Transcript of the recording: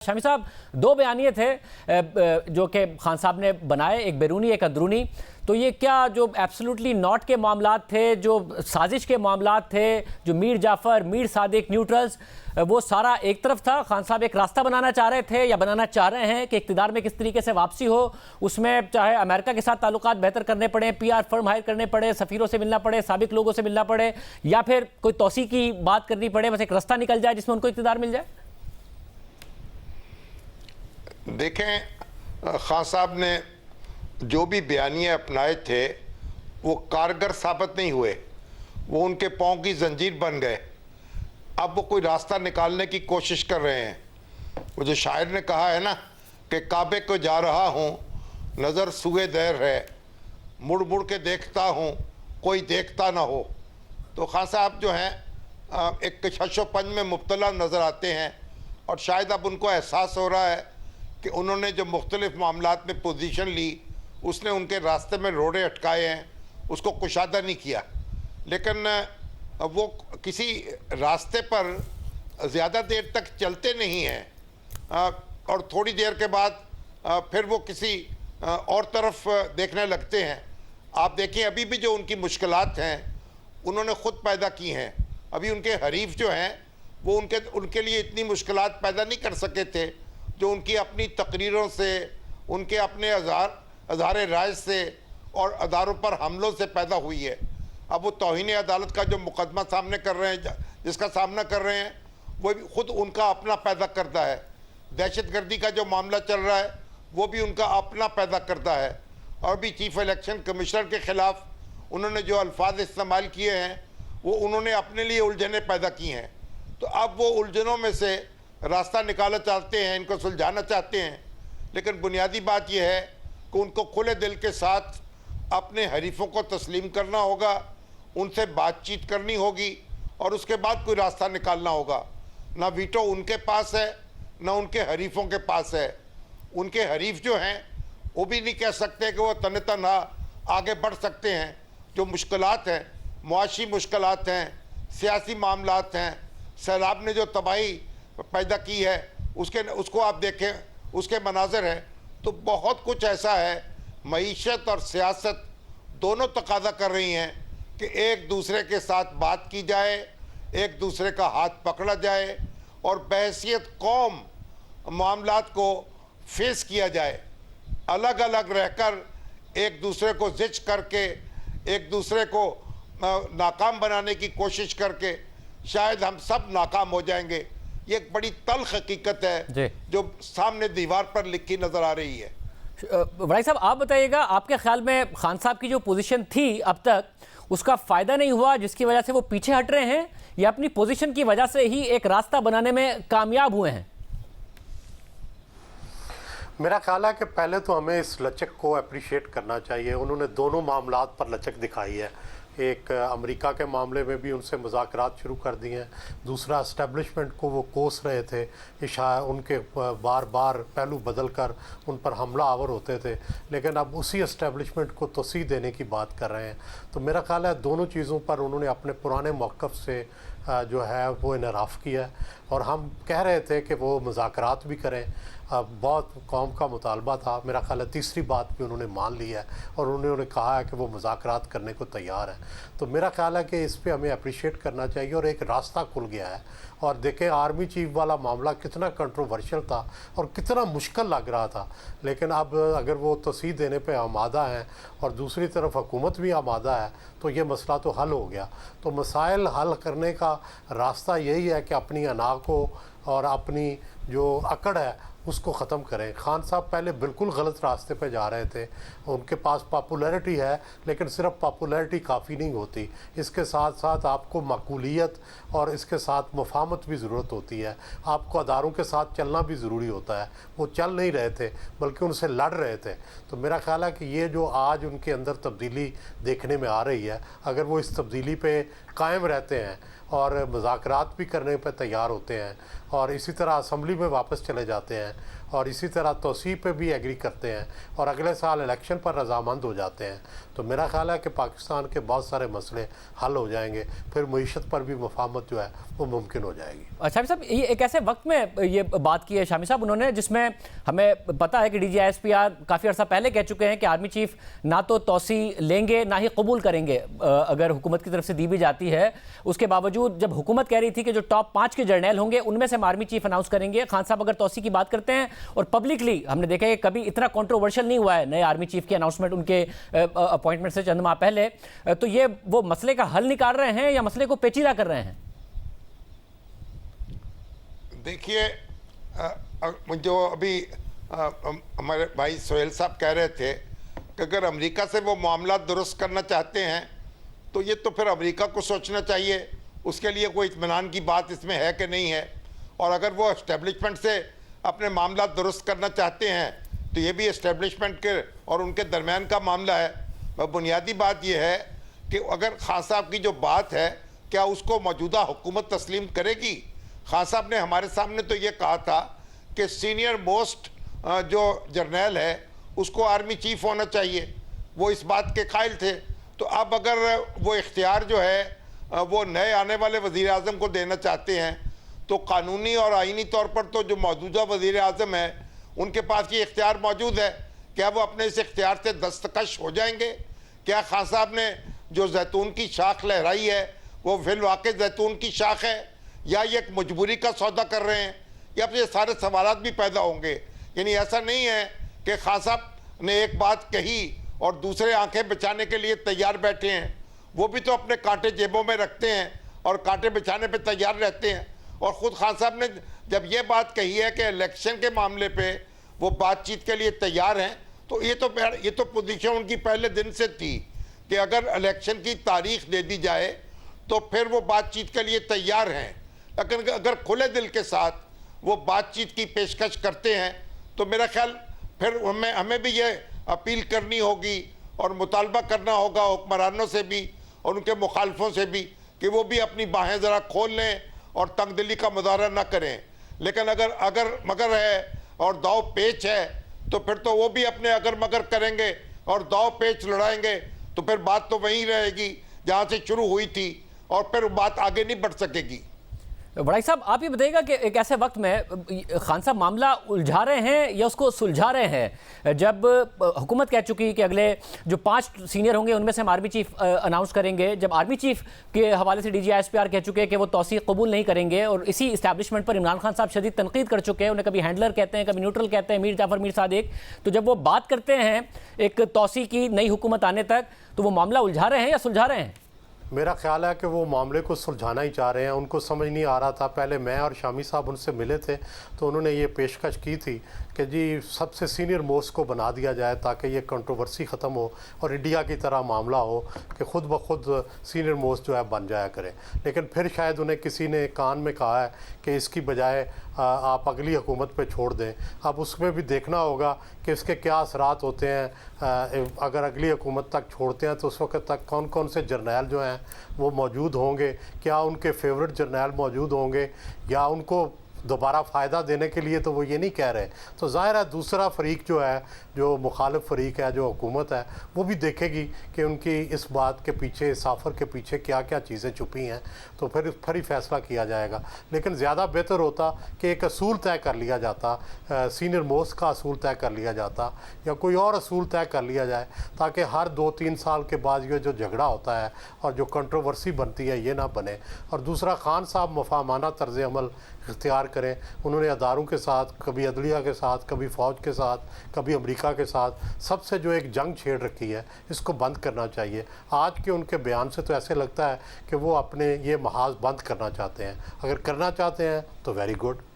शामी साहब, दो बयानिए थे जो कि खान साहब ने बनाए, एक बैरूनी एक अंदरूनी। तो ये क्या जो एब्सोल्युटली नॉट के मामलात थे, जो साजिश के मामलात थे, जो मीर जाफ़र, मीर सादिक, न्यूट्रल्स, वो सारा एक तरफ था। खान साहब एक रास्ता बनाना चाह रहे थे या बनाना चाह रहे हैं कि इक़्तिदार में किस तरीके से वापसी हो, उसमें चाहे अमेरिका के साथ ताल्लुकात बेहतर करने पड़े, PR फर्म हायर करने पड़े, सफ़ीरों से मिलना पड़े, साबिक लोगों से मिलना पड़े, या फिर कोई तोसी की बात करनी पड़े, बस एक रास्ता निकल जाए जिसमें उनको इक़्तिदार मिल जाए। देखें, खान साहब ने जो भी बयानिए अपनाए थे वो कारगर साबित नहीं हुए, वो उनके पाँव की जंजीर बन गए। अब वो कोई रास्ता निकालने की कोशिश कर रहे हैं। वो जो शायर ने कहा है ना कि काबे को जा रहा हूँ, नज़र सुए दैर है, मुड़ मुड़ के देखता हूँ, कोई देखता ना हो। तो खान साहब जो हैं एक कशोपंज में मुब्तला नज़र आते हैं और शायद अब उनको एहसास हो रहा है कि उन्होंने जो मुख्तलिफ मामलात में पोजीशन ली उसने उनके रास्ते में रोड़े अटकाए हैं, उसको कुशादा नहीं किया। लेकिन वो किसी रास्ते पर ज़्यादा देर तक चलते नहीं हैं और थोड़ी देर के बाद फिर वो किसी और तरफ देखने लगते हैं। आप देखिए, अभी भी जो उनकी मुश्किलात हैं उन्होंने ख़ुद पैदा की हैं। अभी उनके हरीफ जो हैं वो उनके लिए इतनी मुश्किलात पैदा नहीं कर सके थे जो उनकी अपनी तकरीरों से, उनके अपने अज़हार राय से और अदारों पर हमलों से पैदा हुई है। अब वो तौहीन अदालत का जो मुकदमा सामने कर रहे हैं, जिसका सामना कर रहे हैं, वो भी ख़ुद उनका अपना पैदा करता है। दहशतगर्दी का जो मामला चल रहा है वो भी उनका अपना पैदा करता है। और भी चीफ इलेक्शन कमिश्नर के ख़िलाफ़ उन्होंने जो अल्फाज इस्तेमाल किए हैं वो उन्होंने अपने लिए उलझनें पैदा की हैं। तो अब वो उलझनों में से रास्ता निकालना चाहते हैं, इनको सुलझाना चाहते हैं। लेकिन बुनियादी बात यह है कि उनको खुले दिल के साथ अपने हरीफों को तस्लीम करना होगा, उनसे बातचीत करनी होगी और उसके बाद कोई रास्ता निकालना होगा। ना वीटो उनके पास है, ना उनके हरीफों के पास है। उनके हरीफ जो हैं वो भी नहीं कह सकते कि वो तने तनहा आगे बढ़ सकते हैं। जो मुश्किलात हैं, मुआशी मुश्किलात हैं, सियासी मामलात हैं, सैलाब ने जो तबाही पैदा की है उसको आप देखें, उसके मनाजिर हैं। तो बहुत कुछ ऐसा है, मईशत और सियासत दोनों तकाजा कर रही हैं कि एक दूसरे के साथ बात की जाए, एक दूसरे का हाथ पकड़ा जाए और बहैसियत कौम मामलात को फेस किया जाए। अलग अलग रहकर एक दूसरे को जिच करके, एक दूसरे को नाकाम बनाने की कोशिश करके शायद हम सब नाकाम हो जाएंगे। ये एक बड़ी तल्ख हकीकत है जो सामने दीवार पर लिखी नजर आ रही है। भाई साहब, आप बताइएगा, आपके ख्याल में खान साहब की जो पोजीशन थी अब तक, उसका फ़ायदा नहीं हुआ जिसकी वजह से वो पीछे हट रहे हैं, या अपनी पोजीशन की वजह से ही एक रास्ता बनाने में कामयाब हुए हैं? मेरा ख्याल है कि पहले तो हमें इस लचक को अप्रिशिएट करना चाहिए। उन्होंने दोनों मामलात पर लचक दिखाई है। एक अमेरिका के मामले में भी उनसे मुज़ाकरात शुरू कर दिए हैं। दूसरा, इस्टेब्लिशमेंट को वो कोस रहे थे कि शायद उनके बार बार पहलू बदल कर उन पर हमला आवर होते थे, लेकिन अब उसी इस्टेब्लिशमेंट को तोसी देने की बात कर रहे हैं। तो मेरा ख्याल है दोनों चीज़ों पर उन्होंने अपने पुराने मौक़िफ़ से जो है वो इनराफ़ किया है। और हम कह रहे थे कि वो मुज़ाकरात भी करें, बहुत कौम का मुतालबा था। मेरा ख्याल है तीसरी बात भी उन्होंने मान ली है और उन्होंने कहा है कि वो मुज़ाकरात करने को तैयार है। तो मेरा ख्याल है कि इस पे हमें अप्रिशिएट करना चाहिए और एक रास्ता खुल गया है। और देखें, आर्मी चीफ वाला मामला कितना कंट्रोवर्शियल था और कितना मुश्किल लग रहा था, लेकिन अब अगर वो तस्दीक देने पे आमादा हैं और दूसरी तरफ हुकूमत भी आमादा है तो ये मसला तो हल हो गया। तो मसाइल हल करने का रास्ता यही है कि अपनी अना को और अपनी जो अकड़ है उसको ख़त्म करें। खान साहब पहले बिल्कुल गलत रास्ते पे जा रहे थे। उनके पास पॉपुलैरिटी है, लेकिन सिर्फ पॉपुलैरिटी काफ़ी नहीं होती, इसके साथ साथ आपको मकबूलियत और इसके साथ मुफाहमत भी ज़रूरत होती है। आपको अदारों के साथ चलना भी ज़रूरी होता है। वो चल नहीं रहे थे बल्कि उनसे लड़ रहे थे। तो मेरा ख्याल है कि ये जो आज उनके अंदर तब्दीली देखने में आ रही है, अगर वो इस तब्दीली पे कायम रहते हैं और मुज़ाकरात भी करने पर तैयार होते हैं और इसी तरह असम्बली में वापस चले जाते हैं और इसी तरह तोसी पे भी एग्री करते हैं और अगले साल इलेक्शन पर रजामंद हो जाते हैं, तो मेरा ख्याल है कि पाकिस्तान के बहुत सारे मसले हल हो जाएंगे, फिर मईशत पर भी मफाहमत जो है वो मुमकिन हो जाएगी। शामी साहब, ये एक ऐसे वक्त में ये बात की है शामी साहब उन्होंने, जिसमें हमें पता है कि DGISPR काफ़ी अर्सा पहले कह चुके हैं कि आर्मी चीफ ना तो तोसी लेंगे ना ही कबूल करेंगे अगर हुकूमत की तरफ से दी भी जाती है। उसके बावजूद जब हुकूमत कह रही थी कि जो टॉप 5 के जर्नल होंगे उनमें से हम आर्मी चीफ अनाउंस करेंगे, खान साहब अगर तोसी की बात करते हैं और पब्लिकली हमने देखा है कि कभी इतना कंट्रोवर्शियल नहीं हुआ है नए आर्मी चीफ की अनाउंसमेंट उनके अपॉइंटमेंट से चंद माह पहले, तो ये वो मसले का हल निकाल रहे हैं या मसले को पेचीदा कर रहे हैं? देखिए, जो अभी हमारे भाई सोहेल साहब कह रहे थे कि अगर अमेरिका से वो मामला दुरुस्त करना चाहते हैं तो ये तो फिर अमेरिका को सोचना चाहिए, उसके लिए कोई इत्मीनान की बात इसमें है कि नहीं है। और अगर वो एस्टेब्लिशमेंट से अपने मामला दुरुस्त करना चाहते हैं तो ये भी एस्टेब्लिशमेंट के और उनके दरमियान का मामला है। बुनियादी बात यह है कि अगर खान साहब की जो बात है क्या उसको मौजूदा हुकूमत तस्लीम करेगी? खान साहब ने हमारे सामने तो ये कहा था कि सीनियर मोस्ट जो जर्नल है उसको आर्मी चीफ होना चाहिए, वो इस बात के कायल थे। तो अब अगर वो इख्तियार जो है वो नए आने वाले वज़ीर आज़म को देना चाहते हैं तो कानूनी और आइनी तौर पर तो जो मौजूदा वज़ीर आज़म है उनके पास ये इख्तियार मौजूद है। क्या वो अपने इस इख्तियार से दस्तकश हो जाएंगे? क्या खान साहब ने जो जैतून की शाख लहराई है वो फिलवाक़े जैतून की शाख है या ये एक मजबूरी का सौदा कर रहे हैं? या फिर ये सारे सवालात भी पैदा होंगे। यानी ऐसा नहीं है कि खान साहब ने एक बात कही और दूसरे आंखें बचाने के लिए तैयार बैठे हैं, वो भी तो अपने कांटे जेबों में रखते हैं और कांटे बिछाने पे तैयार रहते हैं। और ख़ुद खान साहब ने जब ये बात कही है कि इलेक्शन के मामले पे वो बातचीत के लिए तैयार हैं, तो ये तो पोजीशन उनकी पहले दिन से थी कि अगर इलेक्शन की तारीख दे दी जाए तो फिर वो बातचीत के लिए तैयार हैं। लेकिन अगर खुले दिल के साथ वो बातचीत की पेशकश करते हैं तो मेरा ख्याल फिर हमें भी ये अपील करनी होगी और मुतालबा करना होगा हुक्मरानों से भी और उनके मुखालफों से भी कि वो भी अपनी बाहें ज़रा खोल लें और तंगदिली का मुजाहरा ना करें। लेकिन अगर मगर है और दाव पेच है तो फिर तो वो भी अपने अगर मगर करेंगे और दाव पेच लड़ाएंगे तो फिर बात तो वहीं रहेगी जहाँ से शुरू हुई थी और फिर बात आगे नहीं बढ़ सकेगी। बड़ाई साहब, आप ये बताइएगा कि एक ऐसे वक्त में खान साहब मामला उलझा रहे हैं या उसको सुलझा रहे हैं, जब हुकूमत कह चुकी कि अगले जो 5 सीनियर होंगे उनमें से हम आर्मी चीफ अनाउंस करेंगे, जब आर्मी चीफ के हवाले से DGISPR कह चुके हैं कि वो तौसीक कबूल नहीं करेंगे और इसी इस्टेब्लिशमेंट पर इमरान खान साहब शदीद तनकीद कर चुके हैं, उन्हें कभी हैंडलर कहते हैं कभी न्यूट्रल कहते हैं, मीर जाफर मीर सादिक, तो जब वो बात करते हैं एक तौसीक की नई हुकूमत आने तक, तो वो मामला उलझा रहे हैं या सुलझा रहे हैं? मेरा ख्याल है कि वो मामले को सुलझाना ही चाह रहे हैं। उनको समझ नहीं आ रहा था, पहले मैं और शामी साहब उनसे मिले थे तो उन्होंने ये पेशकश की थी कि जी सबसे सीनियर मोस्ट को बना दिया जाए ताकि ये कंट्रोवर्सी ख़त्म हो और इंडिया की तरह मामला हो कि ख़ुद ब खुद सीनियर मोस्ट जो है बन जाया करे। लेकिन फिर शायद उन्हें किसी ने कान में कहा है कि इसकी बजाय आप अगली हुकूमत पे छोड़ दें। अब उसमें भी देखना होगा कि इसके क्या असरात होते हैं। अगर अगली हुकूमत तक छोड़ते हैं तो उस वक्त तक कौन कौन से जर्नैल जो हैं वो मौजूद होंगे, क्या उनके फेवरेट जर्नैल मौजूद होंगे या उनको दोबारा फ़ायदा देने के लिए तो वो ये नहीं कह रहे। तो ज़ाहिर है दूसरा फ़रीक जो है, जो मुखालिफ फ़रीक है, जो हुकूमत है, वो भी देखेगी कि उनकी इस बात के पीछे, इस ऑफ़र के पीछे क्या क्या चीज़ें छुपी हैं, तो फिर ही फैसला किया जाएगा। लेकिन ज़्यादा बेहतर होता कि एक असूल तय कर लिया जाता, सीनियर मोस्ट का असूल तय कर लिया जाता या कोई और असूल तय कर लिया जाए ताकि हर 2-3 साल के बाद ये जो झगड़ा होता है और जो कंट्रोवर्सी बनती है ये ना बने। और दूसरा, खान साहब मुफाहमाना तर्ज़ अमल इख्तियार करें। उन्होंने अदारों के साथ, कभी अदलिया के साथ, कभी फ़ौज के साथ, कभी अमेरिका के साथ, सबसे जो एक जंग छेड़ रखी है इसको बंद करना चाहिए। आज के उनके बयान से तो ऐसे लगता है कि वो अपने ये महाज बंद करना चाहते हैं। अगर करना चाहते हैं तो वेरी गुड।